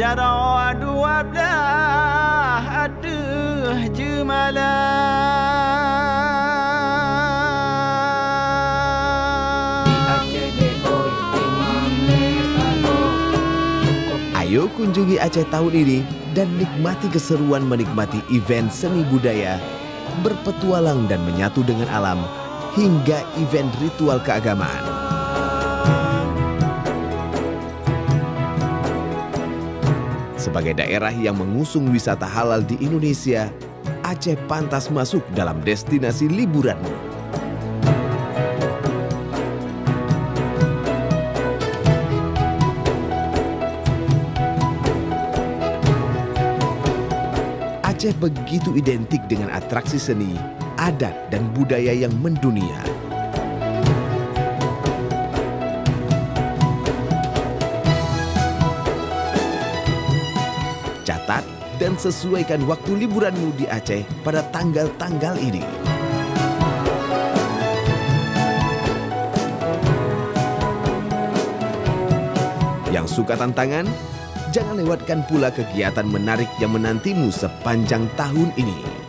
Cara dua belah aduh jemalah. Ayo kunjungi Aceh tahun ini dan nikmati keseruan menikmati event seni budaya, berpetualang dan menyatu dengan alam, hingga event ritual keagamaan. Sebagai daerah yang mengusung wisata halal di Indonesia, Aceh pantas masuk dalam destinasi liburanmu. Aceh begitu identik dengan atraksi seni, adat, dan budaya yang mendunia. Catat dan sesuaikan waktu liburanmu di Aceh pada tanggal-tanggal ini. Yang suka tantangan, jangan lewatkan pula kegiatan menarik yang menantimu sepanjang tahun ini.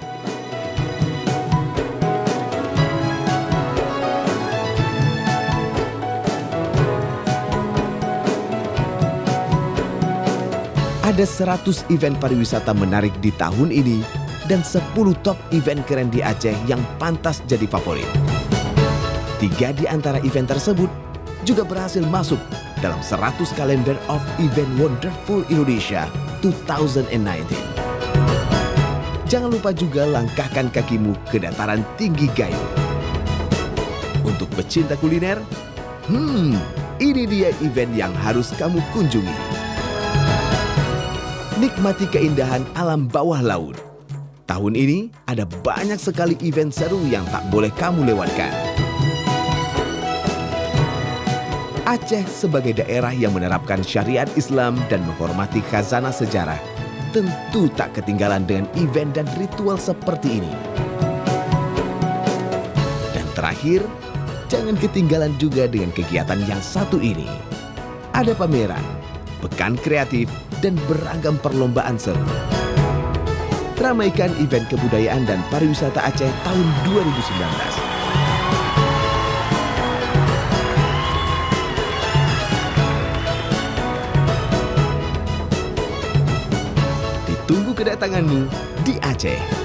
Ada 100 event pariwisata menarik di tahun ini dan 10 top event keren di Aceh yang pantas jadi favorit. 3 di antara event tersebut juga berhasil masuk dalam 100 kalender of Event Wonderful Indonesia 2019. Jangan lupa juga langkahkan kakimu ke dataran tinggi Gayo. Untuk pecinta kuliner, ini dia event yang harus kamu kunjungi. Nikmati keindahan alam bawah laut. Tahun ini ada banyak sekali event seru yang tak boleh kamu lewatkan. Aceh sebagai daerah yang menerapkan syariat Islam dan menghormati khazanah sejarah, tentu tak ketinggalan dengan event dan ritual seperti ini. Dan terakhir, jangan ketinggalan juga dengan kegiatan yang satu ini. Ada pameran, pekan kreatif, dan beragam perlombaan seru. Ramaikan event kebudayaan dan pariwisata Aceh tahun 2019. Ditunggu kedatanganmu di Aceh.